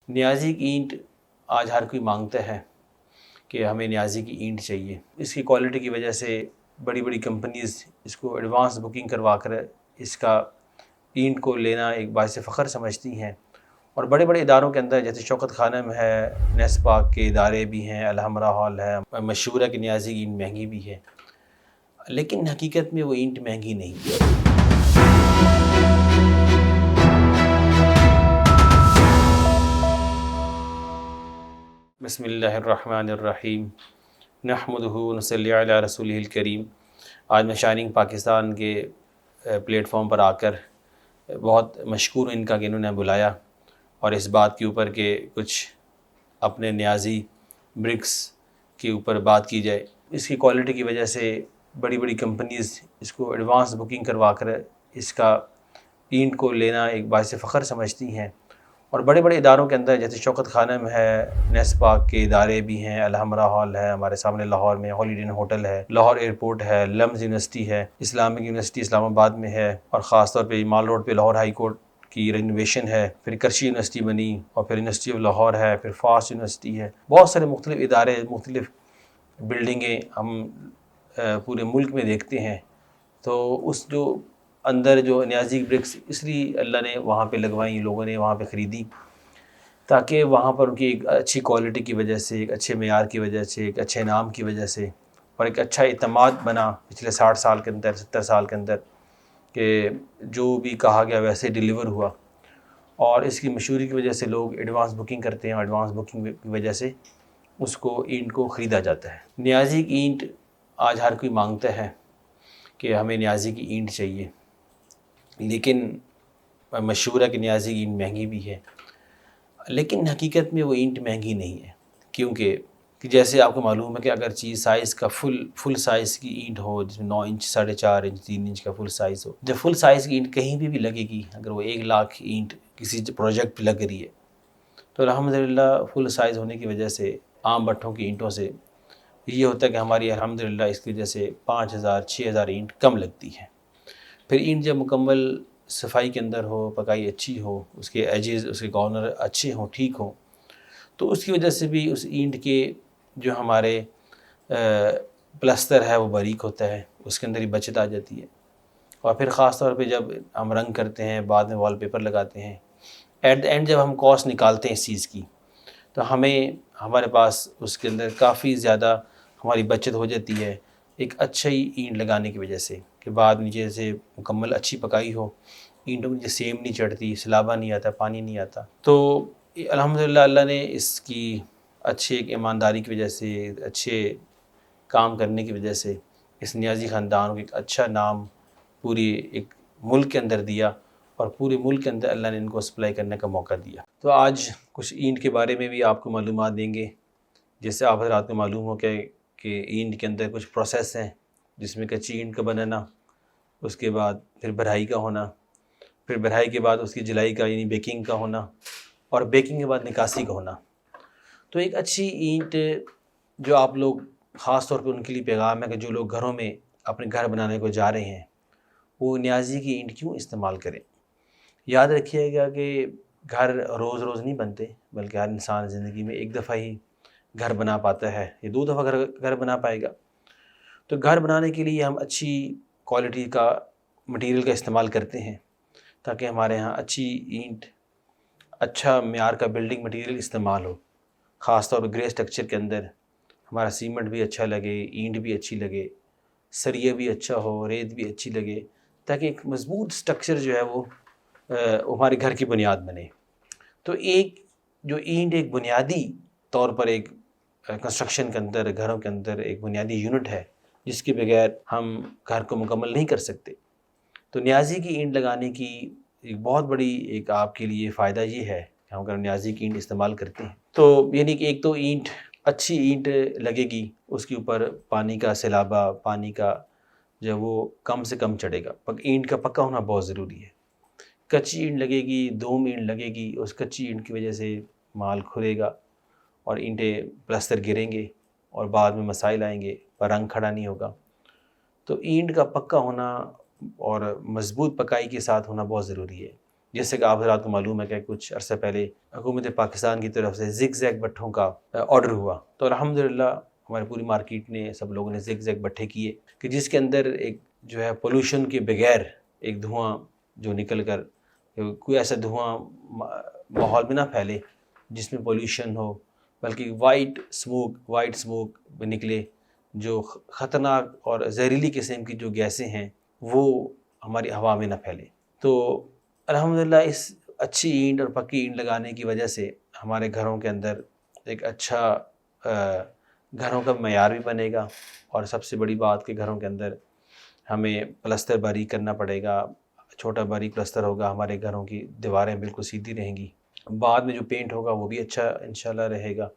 نیازی کی اینٹ آج ہر کوئی مانگتا ہے کہ ہمیں نیازی کی اینٹ چاہیے۔ اس کی کوالٹی کی وجہ سے بڑی بڑی کمپنیز اس کو ایڈوانس بکنگ کروا کر اس کا اینٹ کو لینا ایک باعث فخر سمجھتی ہیں، اور بڑے بڑے اداروں کے اندر جیسے شوکت خانم ہے، نیسپاک کے ادارے بھی ہیں، الحمرا ہال ہے، مشہور ہے کہ نیازی کی اینٹ مہنگی بھی ہے، لیکن حقیقت میں وہ اینٹ مہنگی نہیں ہے۔ بسم اللہ الرحمن الرحیم، نحمدہ ونصلی علی رسولہ الکریم۔ آج میں شائننگ پاکستان کے پلیٹ فارم پر آ کر بہت مشکور ہوں ان کا کہ انہوں نے بلایا اور اس بات کے اوپر کہ کچھ اپنے نیازی برکس کے اوپر بات کی جائے۔ اس کی کوالٹی کی وجہ سے بڑی بڑی کمپنیز اس کو ایڈوانس بکنگ کروا کر اس کا اینٹ کو لینا ایک باعث فخر سمجھتی ہیں، اور بڑے بڑے اداروں کے اندر جیسے شوکت خانم ہے، نیسپاک کے ادارے بھی ہیں، الحمرا ہال ہے ہمارے سامنے لاہور میں، ہالیڈے ان ہوٹل ہے، لاہور ایئرپورٹ ہے، لمز یونیورسٹی ہے، اسلامک یونیورسٹی اسلام آباد میں ہے، اور خاص طور پہ مال روڈ پہ لاہور ہائی کورٹ کی رینوویشن ہے، پھر کرشی یونیورسٹی بنی، اور پھر یونیورسٹی آف لاہور ہے، پھر فاسٹ یونیورسٹی ہے، بہت سارے مختلف ادارے، مختلف بلڈنگیں ہم پورے ملک میں دیکھتے ہیں۔ تو اس جو اندر جو نیازی برکس اس لیے اللہ نے وہاں پہ لگوائیں، لوگوں نے وہاں پہ خریدی تاکہ وہاں پر ان کی ایک اچھی کوالٹی کی وجہ سے، ایک اچھے معیار کی وجہ سے، ایک اچھے نام کی وجہ سے، اور ایک اچھا اعتماد بنا پچھلے 60 سال کے اندر، 70 سال کے اندر، کہ جو بھی کہا گیا ویسے ڈیلیور ہوا، اور اس کی مشہوری کی وجہ سے لوگ ایڈوانس بکنگ کرتے ہیں، اور ایڈوانس بکنگ کی وجہ سے اس کو اینٹ کو خریدا جاتا ہے۔ نیازی کی اینٹ آج ہر کوئی مانگتا ہے کہ ہمیں نیازی کی اینٹ چاہیے، لیکن مشہور ہے کہ نیازی کی اینٹ مہنگی بھی ہے، لیکن حقیقت میں وہ اینٹ مہنگی نہیں ہے، کیونکہ جیسے آپ کو معلوم ہے کہ اگر چیز سائز کا فل سائز کی اینٹ ہو، جس میں 9 انچ، 4.5 انچ، 3 انچ کا فل سائز ہو، جب فل سائز کی اینٹ کہیں بھی لگے گی، اگر وہ 1 لاکھ اینٹ کسی پروجیکٹ پہ لگ رہی ہے تو الحمدللہ فل سائز ہونے کی وجہ سے عام بٹھوں کی اینٹوں سے یہ ہوتا ہے کہ ہماری الحمدللہ اس کی وجہ سے 5,000 6,000 اینٹ کم لگتی ہے۔ پھر اینٹ جب مکمل صفائی کے اندر ہو، پکائی اچھی ہو، اس کے ایجز، اس کے کارنر اچھے ہوں، ٹھیک ہوں، تو اس کی وجہ سے بھی اس اینٹ کے جو ہمارے پلستر ہے وہ باریک ہوتا ہے، اس کے اندر ہی بچت آ جاتی ہے، اور پھر خاص طور پہ جب ہم رنگ کرتے ہیں، بعد میں وال پیپر لگاتے ہیں، ایٹ دا اینڈ جب ہم کاسٹ نکالتے ہیں اس چیز کی تو ہمارے پاس اس کے اندر کافی زیادہ ہماری بچت ہو جاتی ہے ایک اچھی اینٹ لگانے کی وجہ سے، کہ بعد نیچے سے مکمل اچھی پکائی ہو، اینٹوں کی سیم نہیں چڑھتی، سلابہ نہیں آتا، پانی نہیں آتا۔ تو الحمدللہ اللہ نے اس کی اچھے ایک ایمانداری کی وجہ سے، اچھے کام کرنے کی وجہ سے اس نیازی خاندان کو ایک اچھا نام پوری ایک ملک کے اندر دیا، اور پورے ملک کے اندر اللہ نے ان کو سپلائی کرنے کا موقع دیا۔ تو آج کچھ اینٹ کے بارے میں بھی آپ کو معلومات دیں گے، جس سے آپ حضرات کو معلوم ہو کہ اینٹ کے اندر کچھ پروسیس ہیں، جس میں کچی اینٹ کا بنانا، اس کے بعد پھر بھرائی کا ہونا، پھر بھرائی کے بعد اس کی جلائی کا یعنی بیکنگ کا ہونا، اور بیکنگ کے بعد نکاسی کا ہونا۔ تو ایک اچھی اینٹ جو آپ لوگ، خاص طور پہ ان کے لیے پیغام ہے کہ جو لوگ گھروں میں اپنے گھر بنانے کو جا رہے ہیں وہ نیازی کی اینٹ کیوں استعمال کریں۔ یاد رکھیے گا کہ گھر روز روز نہیں بنتے، بلکہ ہر انسان زندگی میں ایک دفعہ ہی گھر بنا پاتا ہے، یا 2 دفعہ گھر بنا پائے گا۔ تو گھر بنانے کے لیے ہم اچھی کوالٹی کا مٹیریل کا استعمال کرتے ہیں تاکہ ہمارے ہاں اچھی اینٹ، اچھا معیار کا بلڈنگ مٹیریل استعمال ہو، خاص طور پہ گرے اسٹرکچر کے اندر ہمارا سیمنٹ بھی اچھا لگے، اینٹ بھی اچھی لگے، سریہ بھی اچھا ہو، ریت بھی اچھی لگے، تاکہ ایک مضبوط اسٹرکچر جو ہے وہ ہمارے گھر کی بنیاد بنے۔ تو ایک جو اینٹ ایک بنیادی طور پر ایک کنسٹرکشن کے اندر، گھروں کے اندر ایک بنیادی یونٹ ہے جس کے بغیر ہم گھر کو مکمل نہیں کر سکتے۔ تو نیازی کی اینٹ لگانے کی ایک بہت بڑی ایک آپ کے لیے فائدہ یہ ہے کہ ہم اگر نیازی کی اینٹ استعمال کرتے ہیں تو یعنی کہ ایک تو اینٹ، اچھی اینٹ لگے گی، اس کے اوپر پانی کا سیلابہ، پانی کا جو وہ کم سے کم چڑھے گا، اینٹ کا پکا ہونا بہت ضروری ہے۔ کچی اینٹ لگے گی، دوم اینٹ لگے گی، اس کچی اینٹ کی وجہ سے مال کھلے گا اور اینٹیں پلستر گریں گے اور بعد میں مسائل آئیں گے، پر رنگ کھڑا نہیں ہوگا۔ تو اینٹ کا پکا ہونا اور مضبوط پکائی کے ساتھ ہونا بہت ضروری ہے۔ جیسے کہ آپ حضرات کو معلوم ہے کہ کچھ عرصہ پہلے حکومت پاکستان کی طرف سے زگ زیگ بٹھوں کا آرڈر ہوا، تو الحمدللہ ہماری پوری مارکیٹ نے، سب لوگوں نے زگ زیگ بٹھے کیے کہ جس کے اندر ایک جو ہے پولوشن کے بغیر ایک دھواں جو نکل کر، کوئی ایسا دھواں ماحول میں نہ پھیلے جس میں پولوشن ہو، بلکہ وائٹ سموک نکلے، جو خطرناک اور زہریلی قسم کی جو گیسیں ہیں وہ ہماری ہوا میں نہ پھیلے۔ تو الحمدللہ اس اچھی اینٹ اور پکی اینٹ لگانے کی وجہ سے ہمارے گھروں کے اندر ایک اچھا گھروں کا معیار بھی بنے گا، اور سب سے بڑی بات کہ گھروں کے اندر ہمیں پلستر باریک کرنا پڑے گا، چھوٹا باریک پلستر ہوگا، ہمارے گھروں کی دیواریں بالکل سیدھی رہیں گی، بعد میں جو پینٹ ہوگا وہ بھی اچھا انشاءاللہ رہے گا،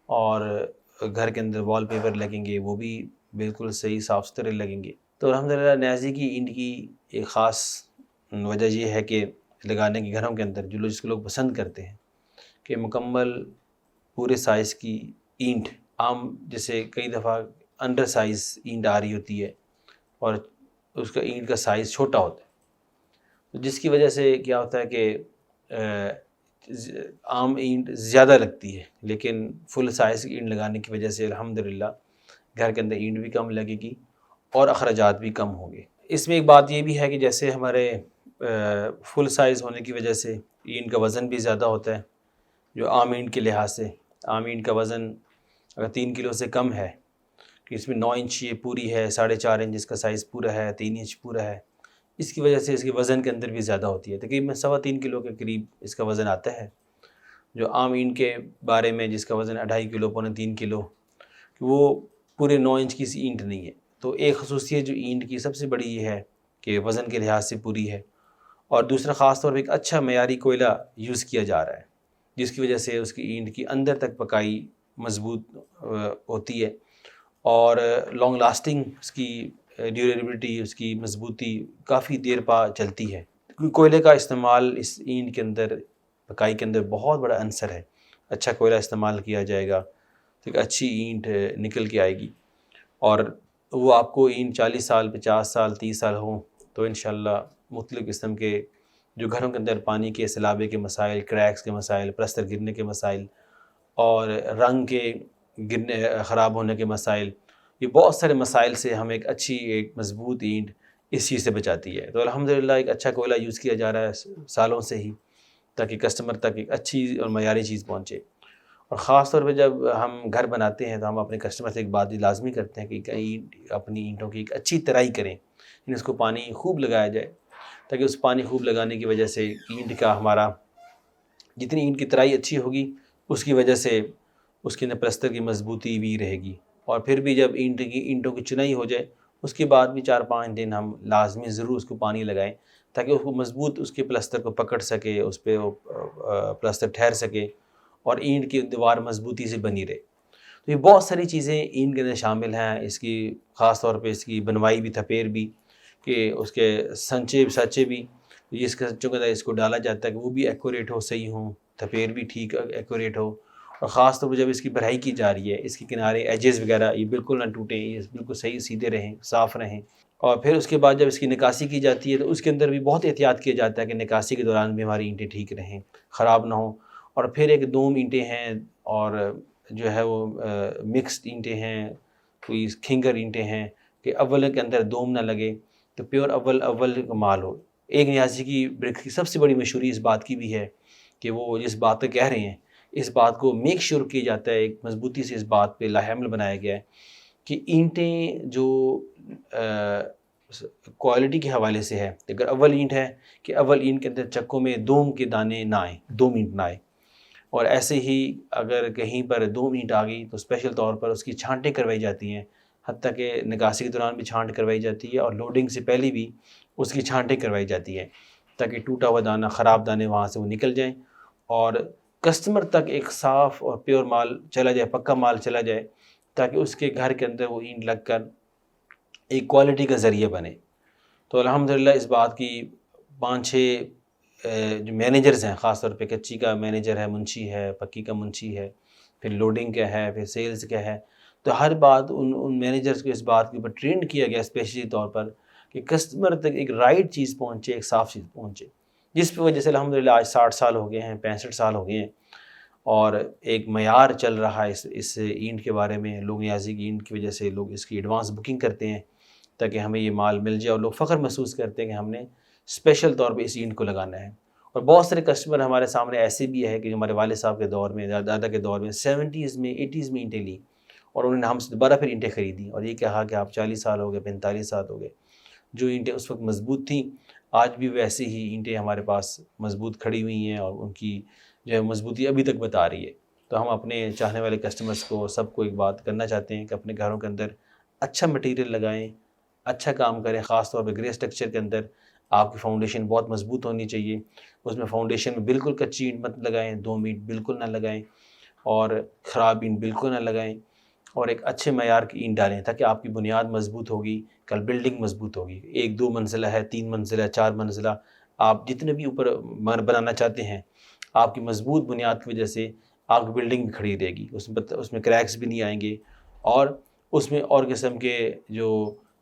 اور گھر کے اندر وال پیپر لگیں گے وہ بھی بالکل صحیح صاف ستھرے لگیں گے۔ تو الحمدللہ نیازی کی اینٹ کی ایک خاص وجہ یہ ہے کہ لگانے کے گھروں کے اندر جو جس کو لوگ پسند کرتے ہیں کہ مکمل پورے سائز کی اینٹ، عام جیسے کئی دفعہ انڈر سائز اینٹ آ رہی ہوتی ہے اور اس کا اینٹ کا سائز چھوٹا ہوتا ہے، جس کی وجہ سے کیا ہوتا ہے کہ عام اینٹ زیادہ لگتی ہے، لیکن فل سائز کی اینٹ لگانے کی وجہ سے الحمدللہ گھر کے اندر اینٹ بھی کم لگے گی اور اخراجات بھی کم ہوں گے۔ اس میں ایک بات یہ بھی ہے کہ جیسے ہمارے فل سائز ہونے کی وجہ سے اینٹ کا وزن بھی زیادہ ہوتا ہے، جو عام اینٹ کے لحاظ سے عام اینٹ کا وزن اگر 3 کلو سے کم ہے، کہ اس میں 9 انچ یہ پوری ہے، 4.5 انچ اس کا سائز پورا ہے، 3 انچ پورا ہے، اس کی وجہ سے اس کے وزن کے اندر بھی زیادہ ہوتی ہے، تقریباً 3.25 کلو کے قریب اس کا وزن آتا ہے، جو عام اینٹ کے بارے میں جس کا وزن 2.5 کلو 3 کلو، وہ پورے 9 انچ کی سی اینٹ نہیں ہے۔ تو ایک خصوصیت جو اینٹ کی سب سے بڑی یہ ہے کہ وزن کے لحاظ سے پوری ہے، اور دوسرا خاص طور پہ ایک اچھا معیاری کوئلہ یوز کیا جا رہا ہے، جس کی وجہ سے اس کی اینٹ کی اندر تک پکائی مضبوط ہوتی ہے، اور لانگ لاسٹنگ اس کی ڈیوریبلٹی، اس کی مضبوطی کافی دیر پا چلتی ہے، کیونکہ کوئلے کا استعمال اس اینٹ کے اندر پکائی کے اندر بہت بڑا عنصر ہے۔ اچھا کوئلہ استعمال کیا جائے گا تو ایک اچھی اینٹ نکل کے آئے گی، اور وہ آپ کو اینٹ 40 سال 50 سال 30 سال ہوں تو انشاءاللہ مختلف قسم کے جو گھروں کے اندر پانی کے سیلابے کے مسائل، کریکس کے مسائل، پلستر گرنے کے مسائل، اور رنگ کے گرنے خراب ہونے کے مسائل، یہ بہت سارے مسائل سے ہمیں ایک مضبوط اینٹ اس چیز سے بچاتی ہے۔ تو الحمدللہ ایک اچھا کوئلہ یوز کیا جا رہا ہے سالوں سے ہی، تاکہ کسٹمر تک ایک اچھی اور معیاری چیز پہنچے، اور خاص طور پہ جب ہم گھر بناتے ہیں تو ہم اپنے کسٹمر سے ایک بات لازمی کرتے ہیں کہ اپنی اینٹوں کی ایک اچھی ترائی کریں، یعنی اس کو پانی خوب لگایا جائے، تاکہ اس پانی خوب لگانے کی وجہ سے اینٹ کا ہمارا جتنی اینٹ کی ترائی اچھی ہوگی اس کی وجہ سے اس کے اندر پلستر کی مضبوطی بھی رہے گی، اور پھر بھی جب اینٹوں کی چنائی ہو جائے اس کے بعد بھی 4-5 دن ہم لازمی ضرور اس کو پانی لگائیں، تاکہ اس کو مضبوط اس کے پلستر کو پکڑ سکے، اس پہ پلستر ٹھہر سکے اور اینٹ کی دیوار مضبوطی سے بنی رہے۔ تو یہ بہت ساری چیزیں اینٹ کے اندر شامل ہیں، اس کی خاص طور پہ اس کی بنوائی بھی، تھپیر بھی، کہ اس کے سانچے بھی، جس کے سانچوں کے اندر اس کو ڈالا جاتا ہے کہ وہ بھی ایکوریٹ ہو، صحیح ہوں، تھپیر بھی ٹھیک ایکوریٹ ہو، اور خاص طور پہ جب اس کی بھرائی کی جا رہی ہے اس کے کنارے ایجز وغیرہ یہ بالکل نہ ٹوٹیں، یہ بالکل صحیح سیدھے رہیں، صاف رہیں، اور پھر اس کے بعد جب اس کی نکاسی کی جاتی ہے تو اس کے اندر بھی بہت احتیاط کیا جاتا ہے کہ نکاسی کے دوران بھی ہماری اینٹیں ٹھیک رہیں، خراب نہ ہوں۔ اور پھر ایک دوم اینٹیں ہیں، اور جو ہے وہ مکسڈ اینٹیں ہیں، کوئی کھنگر اینٹیں ہیں کہ اول کے اندر دوم نہ لگے، تو پیور اول کا مال ہو۔ ایک نیازی کی برک کی سب سے بڑی مشہوری اس بات کی بھی ہے کہ وہ جس بات کو کہہ رہے ہیں اس بات کو میک شیور کیا جاتا ہے، ایک مضبوطی سے اس بات پہ لاہ عمل بنایا گیا ہے کہ اینٹیں جو کوالٹی کے حوالے سے ہے، اگر اول اینٹ ہے کہ اول اینٹ کے اندر چکوں میں دوم کے دانے نہ آئیں، دوم اینٹ نہ آئے، اور ایسے ہی اگر کہیں پر دوم اینٹ آ گئی تو اسپیشل طور پر اس کی چھانٹیں کروائی جاتی ہیں، حتیٰ کہ نکاسی کے دوران بھی چھانٹ کروائی جاتی ہے، اور لوڈنگ سے پہلے بھی اس کی چھانٹیں کروائی جاتی ہیں، تاکہ ٹوٹا ہوا دانہ، خراب دانے وہاں سے وہ نکل جائیں، اور کسٹمر تک ایک صاف اور پیور مال چلا جائے، پکا مال چلا جائے، تاکہ اس کے گھر کے اندر وہ اینٹ لگ کر ایک کوالٹی کا ذریعہ بنے۔ تو الحمدللہ اس بات کی 5-6 جو مینیجرز ہیں، خاص طور پہ کچی کا مینیجر ہے، منشی ہے، پکی کا منشی ہے، پھر لوڈنگ کا ہے، پھر سیلز کا ہے، تو ہر بات ان مینیجرز کو اس بات کے اوپر ٹرینڈ کیا گیا اسپیشلی طور پر کہ کسٹمر تک ایک رائٹ چیز پہنچے، ایک صاف چیز پہنچے، جس وجہ سے الحمدللہ آج 60 سال ہو گئے ہیں، 65 سال ہو گئے ہیں، اور ایک معیار چل رہا ہے اس اینٹ کے بارے میں. لوگ نیازی کی اینٹ کی وجہ سے لوگ اس کی ایڈوانس بکنگ کرتے ہیں تاکہ ہمیں یہ مال مل جائے، اور لوگ فخر محسوس کرتے ہیں کہ ہم نے اسپیشل طور پہ اس اینٹ کو لگانا ہے. اور بہت سارے کسٹمر ہمارے سامنے ایسے بھی ہے کہ جو ہمارے والد صاحب کے دور میں، دادا کے دور میں 70s میں 80s میں اینٹیں لی، اور انہوں نے ہم سے دوبارہ پھر اینٹیں خریدی اور یہ کہا کہ آپ 40 سال ہو گئے، 45 سال ہو گئے. جو اینٹیں اس وقت مضبوط تھیں آج بھی ویسے ہی اینٹیں ہمارے پاس مضبوط کھڑی ہوئی ہیں، اور ان کی جو ہے مضبوطی ابھی تک بتا رہی ہے. تو ہم اپنے چاہنے والے کسٹمرز کو سب کو ایک بات کرنا چاہتے ہیں کہ اپنے گھروں کے اندر اچھا مٹیریل لگائیں، اچھا کام کریں. خاص طور پہ گرے اسٹرکچر کے اندر آپ کی فاؤنڈیشن بہت مضبوط ہونی چاہیے. اس میں فاؤنڈیشن میں بالکل کچی اینٹ مت لگائیں، 2 اینٹ بالکل نہ لگائیں، اور خراب اینٹ بالکل نہ لگائیں، اور ایک اچھے معیار کی اینٹ ڈالیں تاکہ آپ کی بنیاد مضبوط ہوگی، کل بلڈنگ مضبوط ہوگی. 1-2 منزلہ ہے، 3 منزلہ ہے، 4 منزلہ، آپ جتنے بھی اوپر بنانا چاہتے ہیں، آپ کی مضبوط بنیاد کی وجہ سے آپ کی بلڈنگ بھی کھڑی رہے گی، اس میں کریکس بھی نہیں آئیں گے، اور اس میں اور قسم کے جو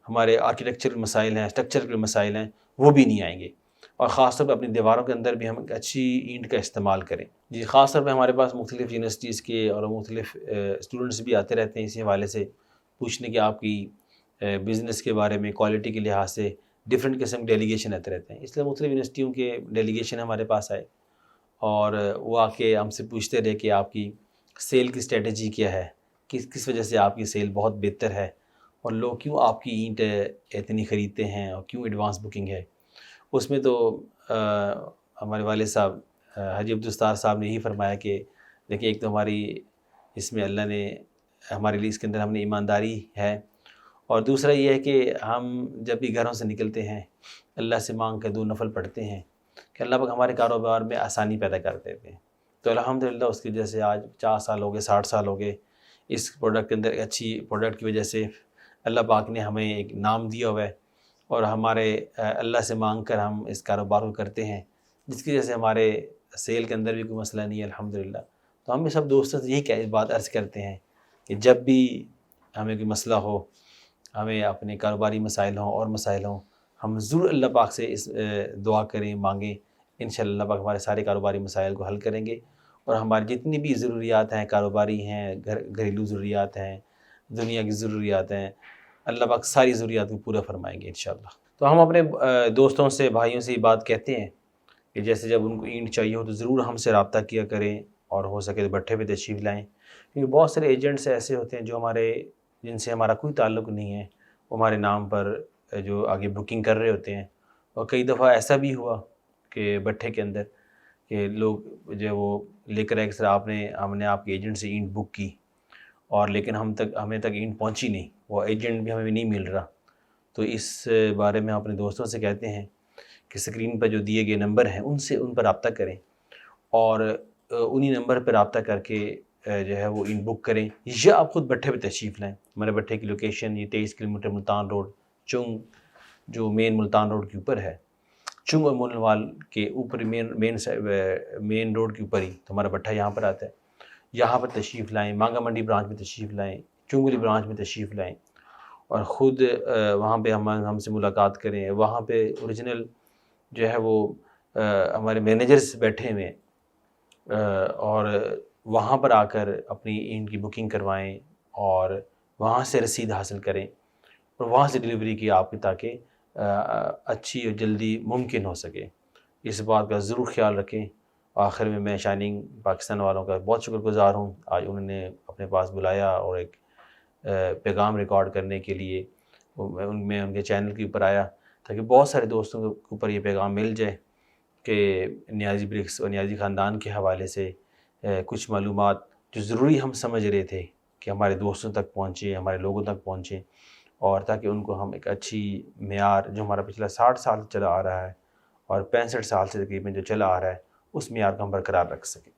ہمارے آرکیٹیکچرل مسائل ہیں، اسٹرکچرل مسائل ہیں، وہ بھی نہیں آئیں گے. اور خاص طور پہ اپنی دیواروں کے اندر بھی ہم ایک اچھی اینٹ کا استعمال کریں. جی، خاص طور پہ ہمارے پاس مختلف یونیورسٹیز کے اور مختلف اسٹوڈنٹس بھی آتے رہتے ہیں اسی حوالے سے پوچھنے کہ آپ کی بزنس کے بارے میں کوالٹی کے لحاظ سے ڈفرینٹ قسم کے ڈیلیگیشن آتے رہتے ہیں. اس لیے مختلف یونیورسٹیوں کے ڈیلیگیشن ہمارے پاس آئے اور وہ آ کے ہم سے پوچھتے رہے کہ آپ کی سیل کی اسٹریٹجی کیا ہے، کس وجہ سے آپ کی سیل بہت بہتر ہے، اور لوگ کیوں آپ کی اینٹ اتنی خریدتے ہیں اور کیوں ایڈوانس بکنگ ہے. اس میں تو ہمارے والد صاحب حاجی عبدالستار صاحب نے یہی فرمایا کہ دیکھیں، ایک تو ہماری اس میں اللہ نے ہمارے لیے اس کے اندر ہم نے ایمانداری ہے، اور دوسرا یہ ہے کہ ہم جب بھی گھروں سے نکلتے ہیں اللہ سے مانگ کے 2 نفل پڑھتے ہیں کہ اللہ پاک ہمارے کاروبار میں آسانی پیدا کر دیتے ہیں. تو الحمدللہ اس کی وجہ سے آج 50 سال ہو گئے، 60 سال ہو گئے. اس پروڈکٹ کے اندر اچھی پروڈکٹ کی وجہ سے اللہ پاک نے ہمیں ایک نام دیا ہوا ہے، اور ہمارے اللہ سے مانگ کر ہم اس کاروبار کو کرتے ہیں، جس کی وجہ سے ہمارے سیل کے اندر بھی کوئی مسئلہ نہیں ہے الحمدللہ. تو ہم سب دوستوں سے یہی بات عرض کرتے ہیں کہ جب بھی ہمیں کوئی مسئلہ ہو، ہمیں اپنے کاروباری مسائل ہوں اور مسائل ہوں، ہم ضرور اللہ پاک سے اس دعا کریں، مانگیں. انشاءاللہ اللہ پاک ہمارے سارے کاروباری مسائل کو حل کریں گے، اور ہماری جتنی بھی ضروریات ہیں، کاروباری ہیں، گھریلو ضروریات ہیں، دنیا کی ضروریات ہیں، اللہ پاک ساری ضروریات کو پورا فرمائیں گے انشاءاللہ. تو ہم اپنے دوستوں سے، بھائیوں سے یہ بات کہتے ہیں کہ جیسے جب ان کو اینٹ چاہیے ہو تو ضرور ہم سے رابطہ کیا کریں، اور ہو سکے تو بٹھے پہ تشریف لائیں. کیونکہ بہت سارے ایجنٹس ایسے ہوتے ہیں جو جن سے ہمارا کوئی تعلق نہیں ہے، وہ ہمارے نام پر جو آگے بکنگ کر رہے ہوتے ہیں. اور کئی دفعہ ایسا بھی ہوا کہ بٹھے کے اندر کہ لوگ جو وہ لے کر آئے کہ سر ہم نے آپ کے ایجنٹ سے اینٹ بک کی، اور لیکن ہمیں تک اینٹ پہنچی نہیں، وہ ایجنٹ بھی ہمیں نہیں مل رہا. تو اس بارے میں ہم اپنے دوستوں سے کہتے ہیں کہ اسکرین پر جو دیے گئے نمبر ہیں ان پر رابطہ کریں، اور انہی نمبر پر رابطہ کر کے جو ہے وہ اینٹ بک کریں، یا آپ خود بٹھے پہ تشریف لائیں. ہمارے بٹھے کی لوکیشن یہ 23 کلومیٹر ملتان روڈ، چنگ، جو مین ملتان روڈ کے اوپر ہے، چنگ اور مولنوال کے اوپر، مین روڈ کے اوپر ہی تو ہمارا بٹھا یہاں پر آتا ہے. یہاں پر تشریف لائیں، مانگا منڈی برانچ میں تشریف لائیں، چنگلی برانچ میں تشریف لائیں، اور خود وہاں پہ ہم سے ملاقات کریں. وہاں پہ اوریجنل جو ہے وہ ہمارے مینیجرز بیٹھے ہوئے، اور وہاں پر آ کر اپنی اینٹ کی بکنگ کروائیں، اور وہاں سے رسید حاصل کریں، اور وہاں سے ڈلیوری کی آپ کی، تاکہ اچھی اور جلدی ممکن ہو سکے. اس بات کا ضرور خیال رکھیں. آخر میں شائننگ پاکستان والوں کا بہت شکر گزار ہوں، آج انہوں نے اپنے پاس بلایا اور ایک پیغام ریکارڈ کرنے کے لیے میں ان کے چینل کے اوپر آیا، تاکہ بہت سارے دوستوں کے اوپر یہ پیغام مل جائے کہ نیازی برکس اور نیازی خاندان کے حوالے سے کچھ معلومات جو ضروری ہم سمجھ رہے تھے کہ ہمارے دوستوں تک پہنچے، ہمارے لوگوں تک پہنچے، اور تاکہ ان کو ہم ایک اچھی معیار جو ہمارا پچھلا 60 سال چلا آ رہا ہے اور 65 سال سے تقریباً جو چلا آ رہا ہے، اس معیار کو ہم برقرار رکھ سکیں.